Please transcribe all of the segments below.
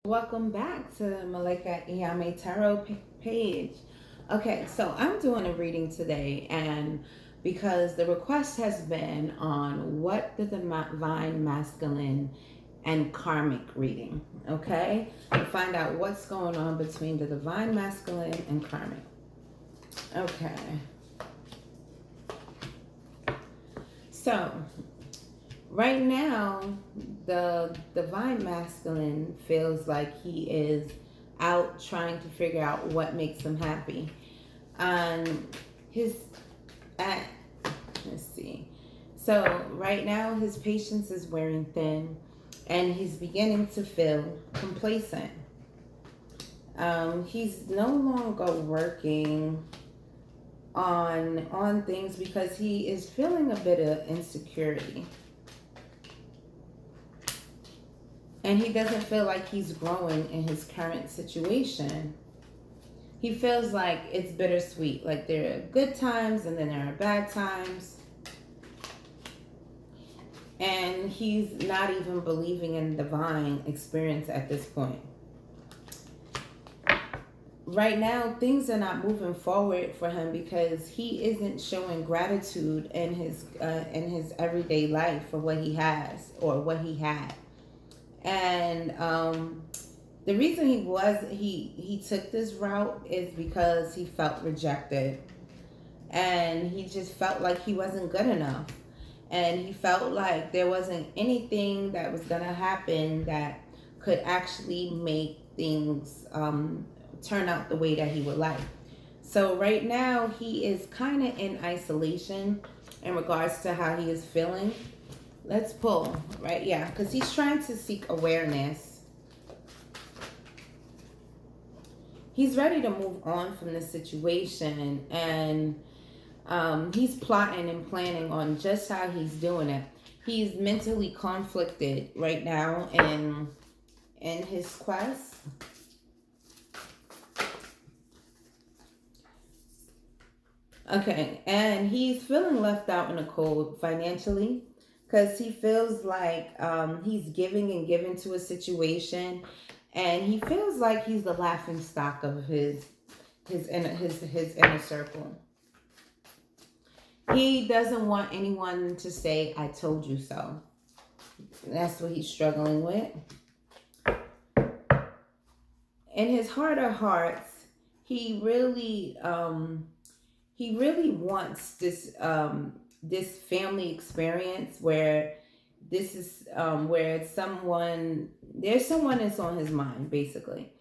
Welcome back to Malaikaheamae Tarot page. Okay, so I'm doing a reading today, and because the request has been on what the divine masculine and karmic reading, okay? To find out what's going on between the divine masculine and karmic. Okay. So, right now, the divine masculine feels like he is out trying to figure out what makes him happy. And his, uh, let's see. So, right now, his patience is wearing thin and he's beginning to feel complacent. He's no longer working on things because he is feeling a bit of insecurity. And he doesn't feel like he's growing in his current situation. He feels like it's bittersweet. Like there are good times and then there are bad times. And he's not even believing in divine experience at this point. Right now, things are not moving forward for him because he isn't showing gratitude in his everyday life for what he has or what he had. And the reason he took this route is because he felt rejected, and he just felt like he wasn't good enough, and he felt like there wasn't anything that was gonna happen that could actually make things turn out the way that he would like. So right now he is kind of in isolation in regards to how he is feeling. Let's pull, right? Yeah, because he's trying to seek awareness. He's ready to move on from the situation, and he's plotting and planning on just how he's doing it. He's mentally conflicted right now in his quest. Okay, and he's feeling left out in the cold financially because he feels like he's giving and giving to a situation, and he feels like he's the laughing stock of his inner circle. He doesn't want anyone to say "I told you so." That's what he's struggling with. In his heart of hearts, he really wants this family experience where this is where there's someone that's on his mind basically,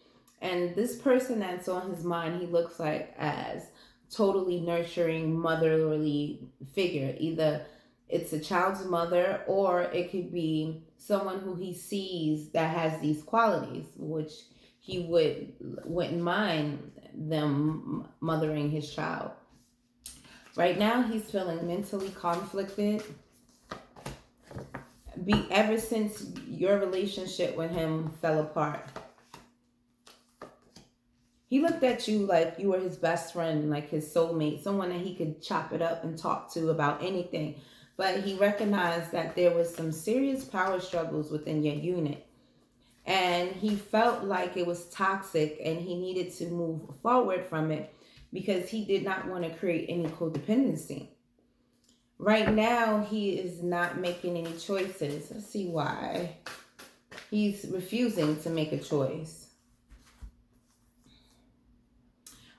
and this person that's on his mind he looks like as totally nurturing motherly figure. Either it's a child's mother or it could be someone who he sees that has these qualities, which he wouldn't mind them mothering his child. Right now, he's feeling mentally conflicted. Ever since your relationship with him fell apart, he looked at you like you were his best friend, like his soulmate, someone that he could chop it up and talk to about anything. But he recognized that there was some serious power struggles within your unit. And he felt like it was toxic and he needed to move forward from it because he did not want to create any codependency. Right now, he is not making any choices. Let's see why. He's refusing to make a choice.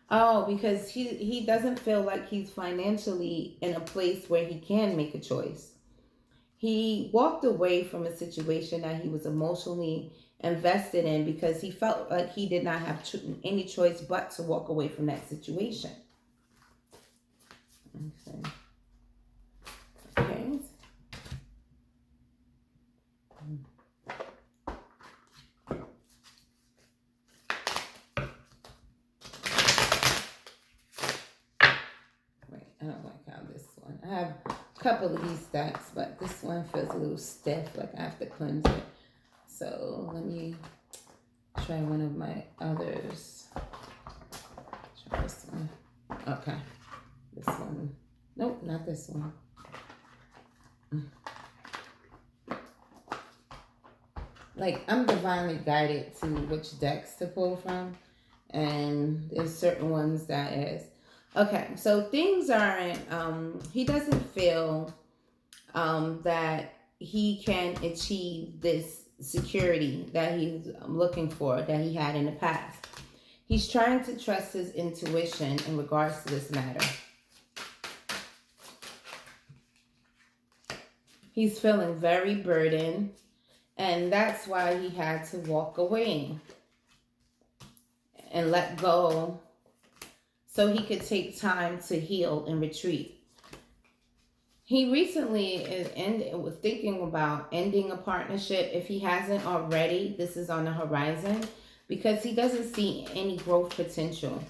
Oh, because he doesn't feel like he's financially in a place where he can make a choice. He walked away from a situation that he was emotionally invested in because he felt like he did not have any choice but to walk away from that situation. Okay. Okay. Wait, I don't like how this one. I have a couple of these stacks, but this one feels a little stiff, like I have to cleanse it. So let me try one of my others. Try this one. Okay. This one. Nope, not this one. like I'm divinely guided to which decks to pull from, and there's certain ones that is okay. So things aren't. He doesn't feel that he can achieve this security that he's looking for that he had in the past. He's trying to trust his intuition in regards to this matter. He's feeling very burdened, and that's why he had to walk away and let go so he could take time to heal and retreat. He recently was thinking about ending a partnership. If he hasn't already, this is on the horizon because he doesn't see any growth potential.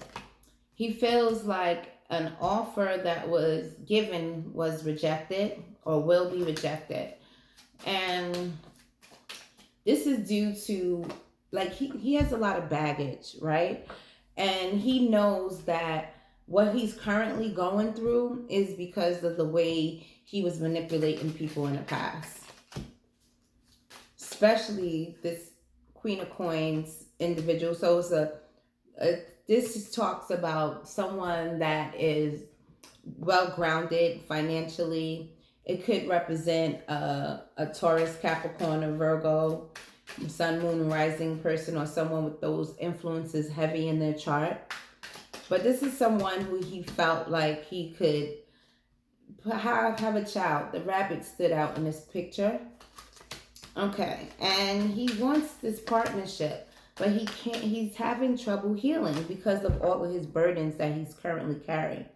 He feels like an offer that was given was rejected or will be rejected. And this is due to, like, he has a lot of baggage, right? And he knows that what he's currently going through is because of the way he was manipulating people in the past. Especially this Queen of Coins individual. So it's this talks about someone that is well grounded financially. It could represent a Taurus, Capricorn, or Virgo, Sun, Moon, Rising person, or someone with those influences heavy in their chart. But this is someone who he felt like he could have a child. The rabbit stood out in this picture. Okay, and he wants this partnership, but he can't. He's having trouble healing because of all of his burdens that he's currently carrying.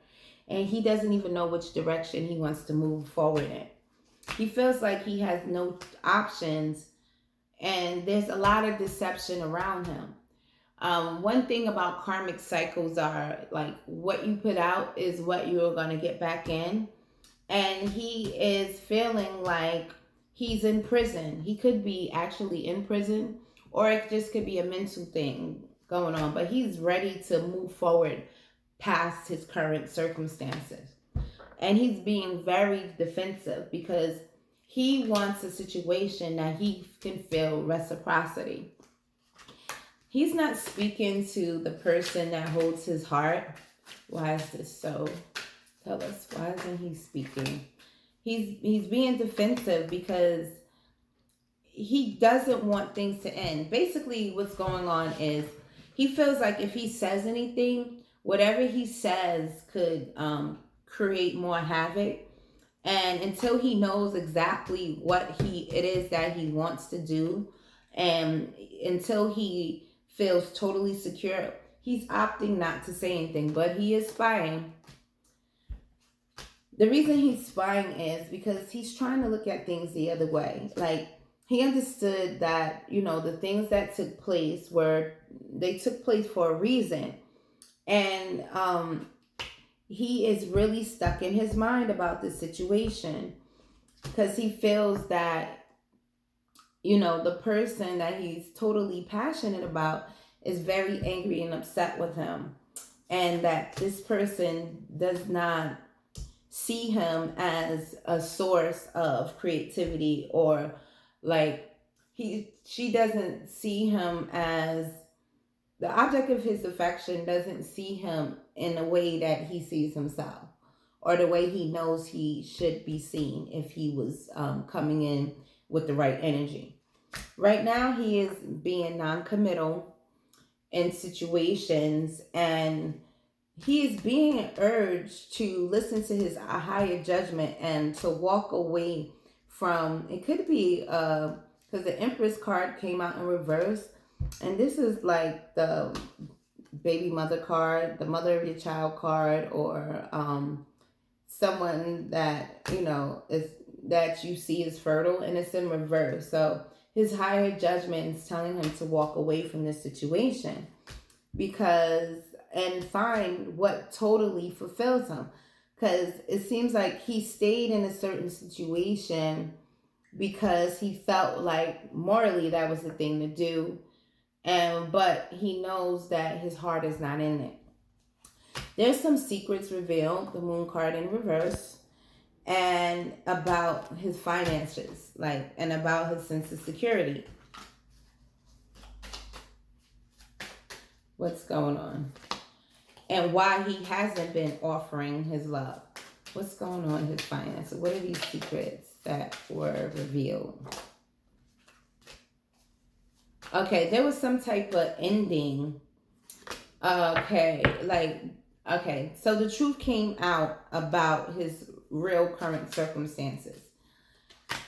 And he doesn't even know which direction he wants to move forward in. He feels like he has no options, and there's a lot of deception around him. One thing about karmic cycles are like what you put out is what you're going to get back in. And he is feeling like he's in prison. He could be actually in prison, or it just could be a mental thing going on. But he's ready to move forward past his current circumstances. And he's being very defensive because he wants a situation that he can feel reciprocity. He's not speaking to the person that holds his heart. Why is this so? Tell us, why isn't he speaking? He's being defensive because he doesn't want things to end. Basically, what's going on is he feels like if he says anything, whatever he says could create more havoc. And until he knows exactly what it is that he wants to do, and until he feels totally secure, he's opting not to say anything, but he is spying. The reason he's spying is because he's trying to look at things the other way. Like, he understood that, the things that took place they took place for a reason. And he is really stuck in his mind about this situation because he feels that, the person that he's totally passionate about is very angry and upset with him. And that this person does not see him as a source of creativity, or like she doesn't see him as the object of his affection, doesn't see him in a way that he sees himself, or the way he knows he should be seen if he was coming in with the right energy. Right now he is being non-committal in situations, and he is being urged to listen to his higher judgment and to walk away from, it could be because the Empress card came out in reverse, and this is like the baby mother card, the mother of your child card, or someone that is that you see is fertile, and it's in reverse. So his higher judgment is telling him to walk away from this situation and find what totally fulfills him. Because it seems like he stayed in a certain situation because he felt like morally that was the thing to do. But he knows that his heart is not in it. There's some secrets revealed, the moon card in reverse, and about his finances, and about his sense of security. What's going on? And why he hasn't been offering his love. What's going on in his finances? What are these secrets that were revealed? Okay, there was some type of ending. Okay, so the truth came out about his real current circumstances.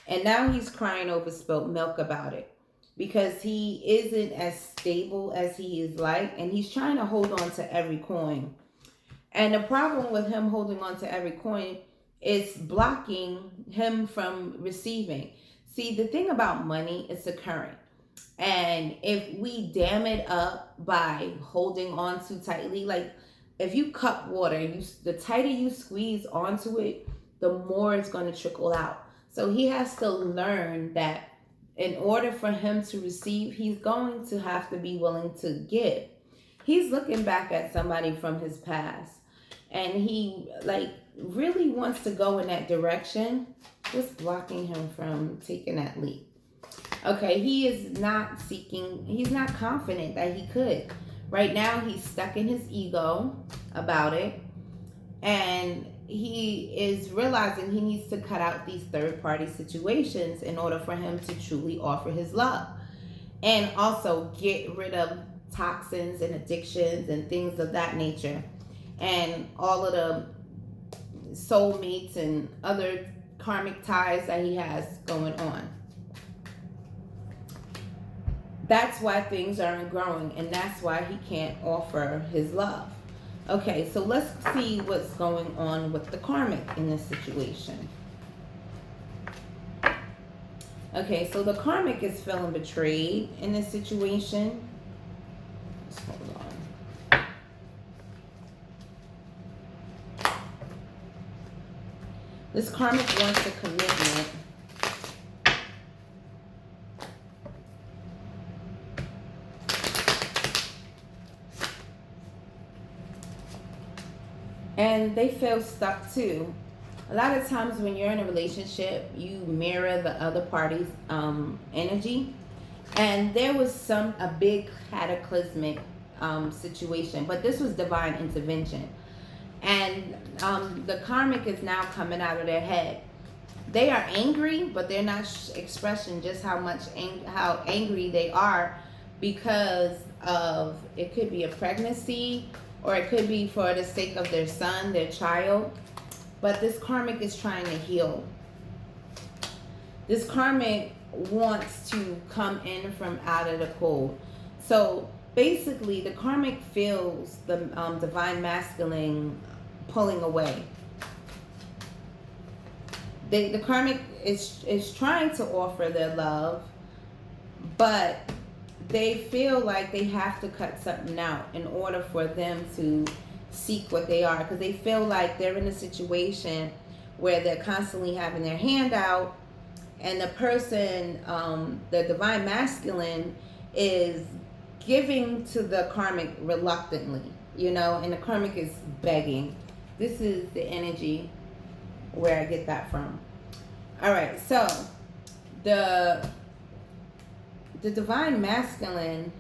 And now he's crying over spilt milk about it because he isn't as stable as he is like, and he's trying to hold on to every coin. And the problem with him holding on to every coin is blocking him from receiving. See, the thing about money, it's a current. And if we dam it up by holding on too tightly, like if you cup water, the tighter you squeeze onto it, the more it's going to trickle out. So he has to learn that in order for him to receive, he's going to have to be willing to give. He's looking back at somebody from his past, and he like really wants to go in that direction. What's blocking him from taking that leap? Okay, he is not seeking, he's not confident that he could. Right now, he's stuck in his ego about it, and he is realizing he needs to cut out these third-party situations in order for him to truly offer his love. And also get rid of toxins and addictions and things of that nature. And all of the soulmates and other karmic ties that he has going on. That's why things aren't growing, and that's why he can't offer his love. Okay, so let's see what's going on with the karmic in this situation. Okay, so the karmic is feeling betrayed in this situation. Let's hold on. This karmic wants a commitment. And they feel stuck too. A lot of times when you're in a relationship, you mirror the other party's energy. And there was a big cataclysmic situation, but this was divine intervention. And the karmic is now coming out of their head. They are angry, but they're not expressing just how angry they are because of, it could be a pregnancy, or it could be for the sake of their son, their child. But this karmic is trying to heal. This karmic wants to come in from out of the cold. So basically, the karmic feels the divine masculine pulling away. The karmic is trying to offer their love, but they feel like they have to cut something out in order for them to seek what they are, because they feel like they're in a situation where they're constantly having their hand out, and the person, the divine masculine, is giving to the karmic reluctantly, and the karmic is begging. This is the energy where I get that from. All right, so the divine masculine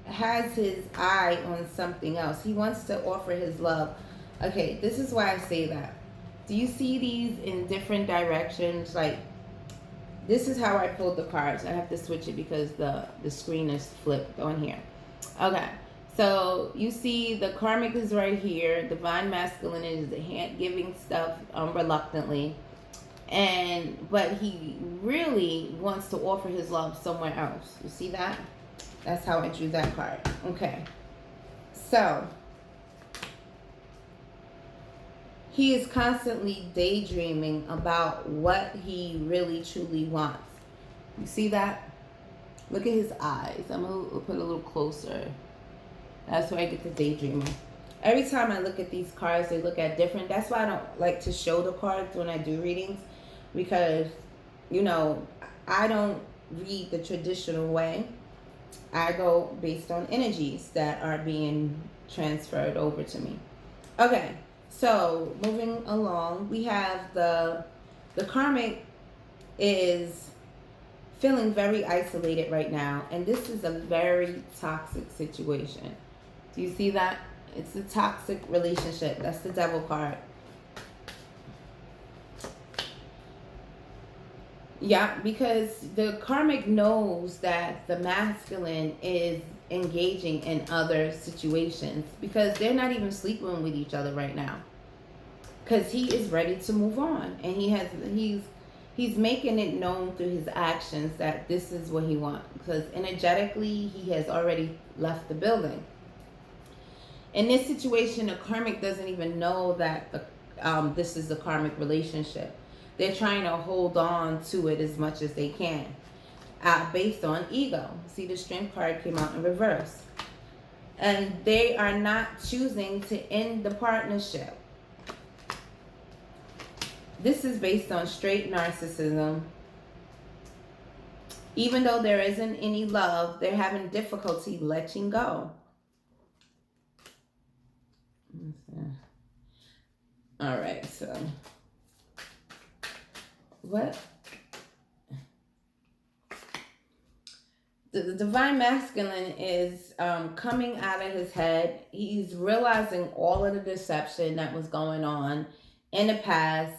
has his eye on something else. He wants to offer his love. Okay, this is why I say that. Do you see these in different directions? Like, this is how I pulled the cards. I have to switch it because the screen is flipped on here. Okay, so you see the karmic is right here. Divine masculine is the hand giving stuff reluctantly. But he really wants to offer his love somewhere else. You see that? That's how I drew that card. Okay. So he is constantly daydreaming about what he really truly wants. You see that? Look at his eyes. I'm going to put it a little closer. That's where I get the daydreaming. Every time I look at these cards, they look at different. That's why I don't like to show the cards when I do readings. Because, I don't read the traditional way. I go based on energies that are being transferred over to me. Okay, so moving along, we have the karmic is feeling very isolated right now, and this is a very toxic situation. Do you see that? It's a toxic relationship. That's the devil card. Yeah, because the karmic knows that the masculine is engaging in other situations because they're not even sleeping with each other right now. Because he is ready to move on, and he's making it known through his actions that this is what he wants. Because energetically, he has already left the building. In this situation, the karmic doesn't even know that this is a karmic relationship. They're trying to hold on to it as much as they can, based on ego. See, the strength card came out in reverse. And they are not choosing to end the partnership. This is based on straight narcissism. Even though there isn't any love, they're having difficulty letting go. All right, so what? The divine masculine is coming out of his head. He's realizing all of the deception that was going on in the past.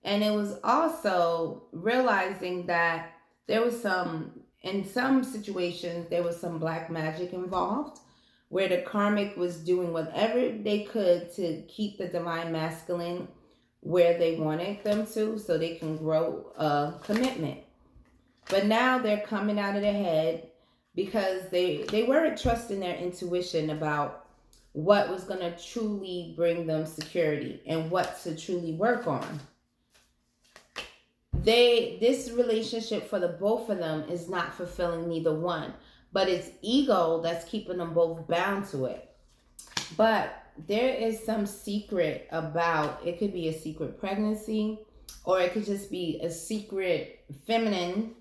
And it was also realizing that there was in some situations, there was some black magic involved where the karmic was doing whatever they could to keep the divine masculine where they wanted them to so they can grow a commitment. But now they're coming out of their head because they weren't trusting their intuition about what was going to truly bring them security and what to truly work on. This relationship for the both of them is not fulfilling neither one, but it's ego that's keeping them both bound to it. But there is some secret about, it could be a secret pregnancy, or it could just be a secret feminine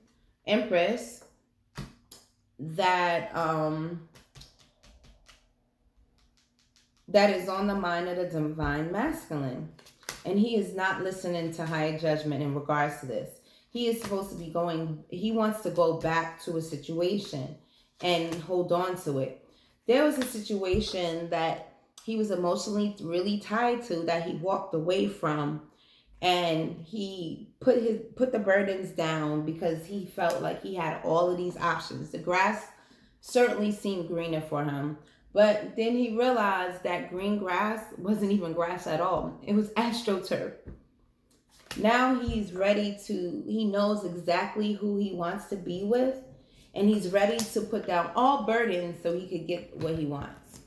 empress that that is on the mind of the divine masculine. And he is not listening to higher judgment in regards to this. He is supposed to be he wants to go back to a situation and hold on to it. There was a situation that he was emotionally really tied to that he walked away from, and he put the burdens down because he felt like he had all of these options. The grass certainly seemed greener for him. But then he realized that green grass wasn't even grass at all. It was astroturf. Now he's ready he knows exactly who he wants to be with, and he's ready to put down all burdens so he could get what he wants.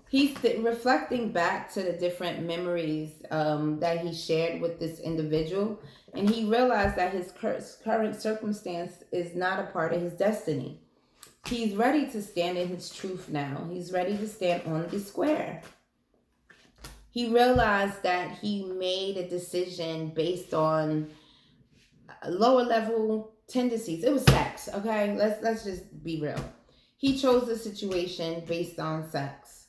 He's reflecting back to the different memories that he shared with this individual, and he realized that his current circumstance is not a part of his destiny. He's ready to stand in his truth now. He's ready to stand on the square. He realized that he made a decision based on lower level tendencies. It was sex, okay? Let's just be real. He chose a situation based on sex.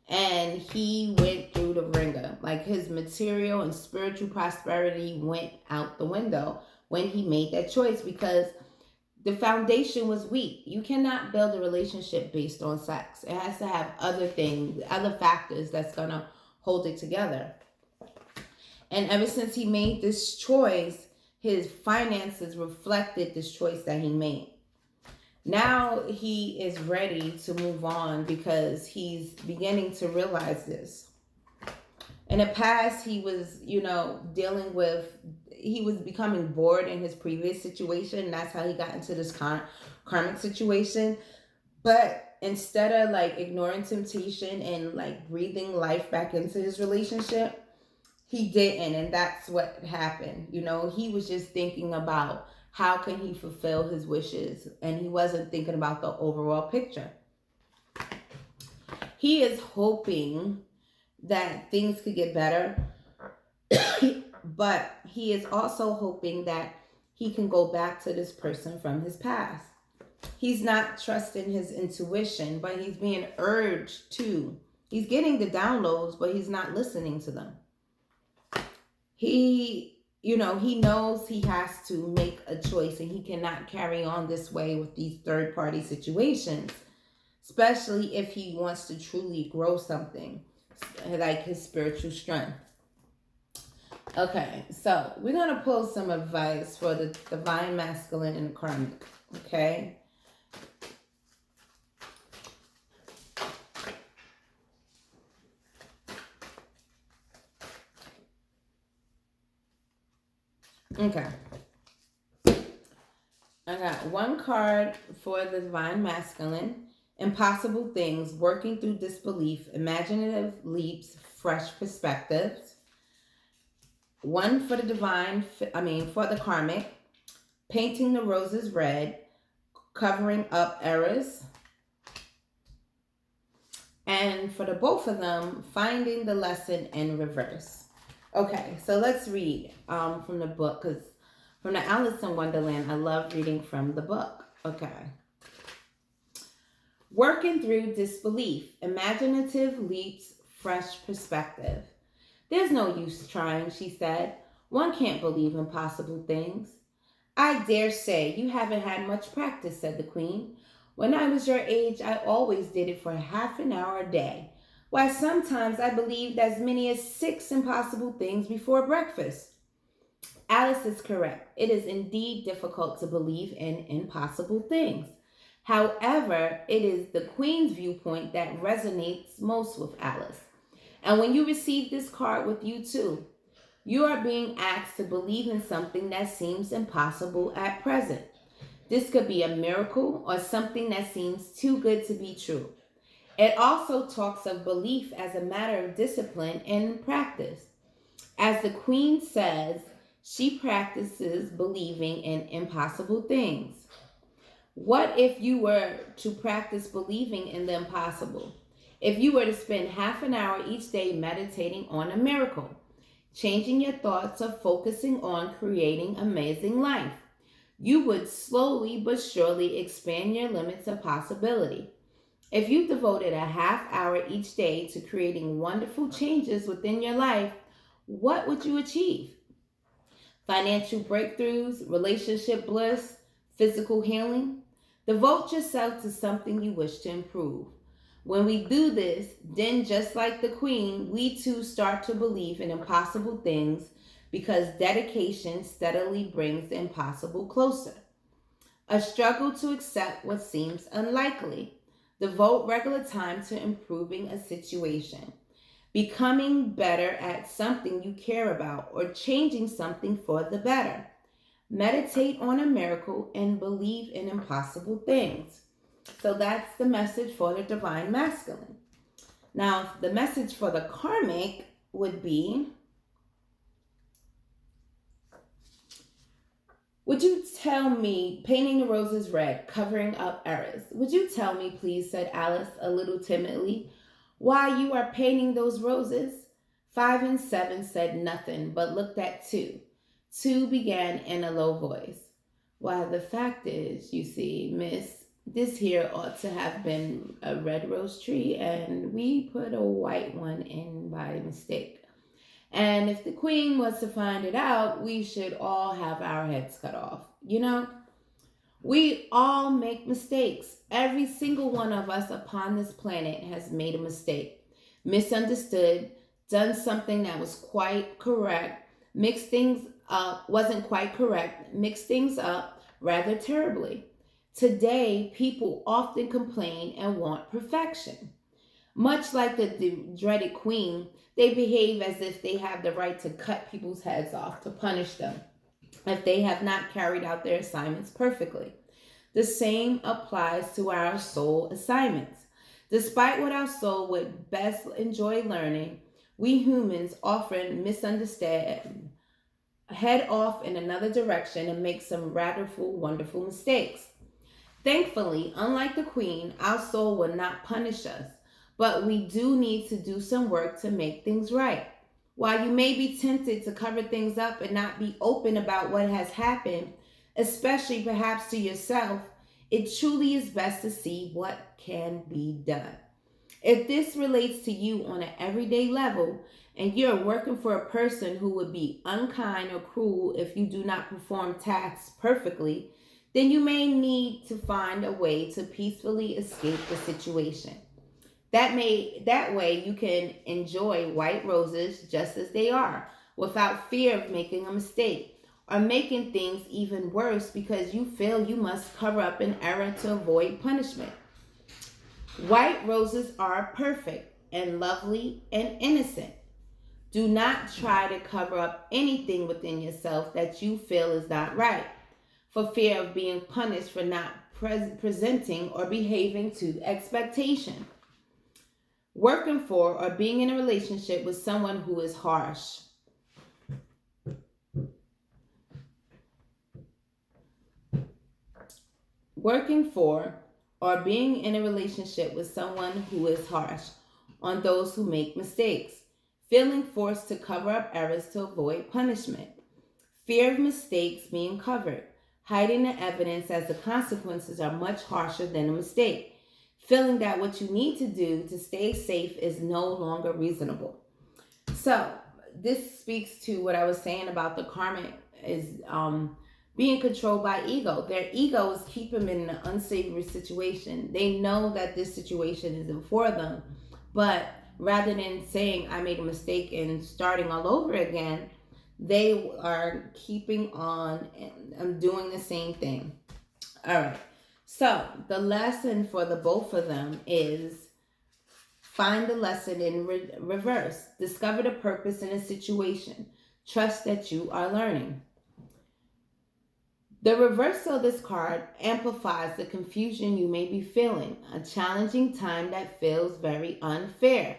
And he went through the ringer. Like, his material and spiritual prosperity went out the window when he made that choice because the foundation was weak. You cannot build a relationship based on sex. It has to have other things, other factors that's going to hold it together. And ever since he made this choice, his finances reflected this choice that he made. Now he is ready to move on because he's beginning to realize this. In the past, he was, he was becoming bored in his previous situation. That's how he got into this karmic situation. But instead of ignoring temptation and breathing life back into his relationship, he didn't. And that's what happened. He was just thinking about how can he fulfill his wishes? And he wasn't thinking about the overall picture. He is hoping that things could get better. But he is also hoping that he can go back to this person from his past. He's not trusting his intuition, but he's being urged to. He's getting the downloads, but he's not listening to them. He he knows he has to make a choice and he cannot carry on this way with these third party situations, especially if he wants to truly grow something like his spiritual strength. Okay, so we're going to pull some advice for the divine masculine and the karmic. Okay. Okay. I got one card for the divine masculine. Impossible things, working through disbelief, imaginative leaps, fresh perspectives. One for the for the karmic, painting the roses red, covering up errors. And for the both of them, finding the lesson in reverse. Okay, so let's read from the book, because from the Alice in Wonderland, I love reading from the book. Okay. Working through disbelief, imaginative leaps, fresh perspective. There's no use trying, she said. One can't believe impossible things. I dare say you haven't had much practice, said the queen. When I was your age, I always did it for half an hour a day. Why, sometimes I believed as many as 6 impossible things before breakfast. Alice is correct. It is indeed difficult to believe in impossible things. However, it is the queen's viewpoint that resonates most with Alice. And when you receive this card with you too, you are being asked to believe in something that seems impossible at present. This could be a miracle or something that seems too good to be true. It also talks of belief as a matter of discipline and practice. As the queen says, she practices believing in impossible things. What if you were to practice believing in the impossible? If you were to spend half an hour each day meditating on a miracle, changing your thoughts or focusing on creating amazing life, you would slowly but surely expand your limits of possibility. If you devoted a half hour each day to creating wonderful changes within your life, what would you achieve? Financial breakthroughs, relationship bliss, physical healing? Devote yourself to something you wish to improve. When we do this, then just like the queen, we too start to believe in impossible things because dedication steadily brings the impossible closer. A struggle to accept what seems unlikely. Devote regular time to improving a situation, becoming better at something you care about, or changing something for the better. Meditate on a miracle and believe in impossible things. So that's the message for the divine masculine. Now, the message for the karmic would be, would you tell me, painting the roses red, covering up errors? Would you tell me, please, said Alice a little timidly, why you are painting those roses? 5 and 7 said nothing, but looked at 2. 2 began in a low voice. Why, the fact is, you see, miss, this here ought to have been a red rose tree, and we put a white one in by mistake. And if the queen was to find it out, we should all have our heads cut off. We all make mistakes. Every single one of us upon this planet has made a mistake, misunderstood, done something that was quite correct, mixed things up, wasn't quite correct, mixed things up rather terribly. Today, people often complain and want perfection. Much like the dreaded queen, they behave as if they have the right to cut people's heads off, to punish them, if they have not carried out their assignments perfectly. The same applies to our soul assignments. Despite what our soul would best enjoy learning, we humans often misunderstand, head off in another direction, and make some radical, wonderful mistakes. Thankfully, unlike the queen, our soul will not punish us, but we do need to do some work to make things right. While you may be tempted to cover things up and not be open about what has happened, especially perhaps to yourself, it truly is best to see what can be done. If this relates to you on an everyday level and you're working for a person who would be unkind or cruel if you do not perform tasks perfectly, then you may need to find a way to peacefully escape the situation. That way you can enjoy white roses just as they are without fear of making a mistake or making things even worse because you feel you must cover up an error to avoid punishment. White roses are perfect and lovely and innocent. Do not try to cover up anything within yourself that you feel is not right for fear of being punished for not presenting or behaving to expectation. Working for or being in a relationship with someone who is harsh. Working for or being in a relationship with someone who is harsh on those who make mistakes. Feeling forced to cover up errors to avoid punishment. Fear of mistakes being covered. Hiding the evidence as the consequences are much harsher than a mistake. Feeling that what you need to do to stay safe is no longer reasonable. So, this speaks to what I was saying about the karmic is being controlled by ego. Their ego is keeping them in an unsavory situation. They know that this situation isn't for them, but rather than saying I made a mistake and starting all over again, they are keeping on and doing the same thing. All right. So the lesson for the both of them is find the lesson in reverse. Discover the purpose in a situation. Trust that you are learning. The reversal of this card amplifies the confusion you may be feeling, a challenging time that feels very unfair.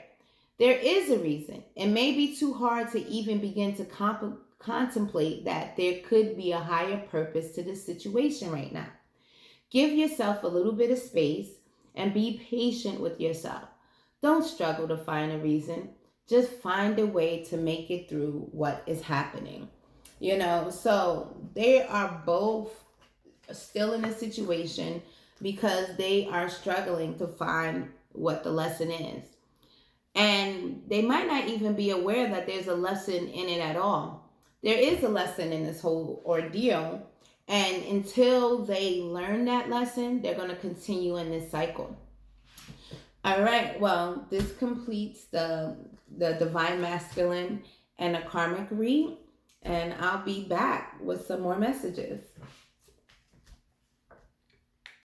There is a reason. It may be too hard to even begin to contemplate that there could be a higher purpose to this situation right now. Give yourself a little bit of space and be patient with yourself. Don't struggle to find a reason. Just find a way to make it through what is happening. So they are both still in a situation because they are struggling to find what the lesson is. And they might not even be aware that there's a lesson in it at all. There is a lesson in this whole ordeal. And until they learn that lesson, they're going to continue in this cycle. All right. Well, this completes the divine masculine and a karmic read. And I'll be back with some more messages.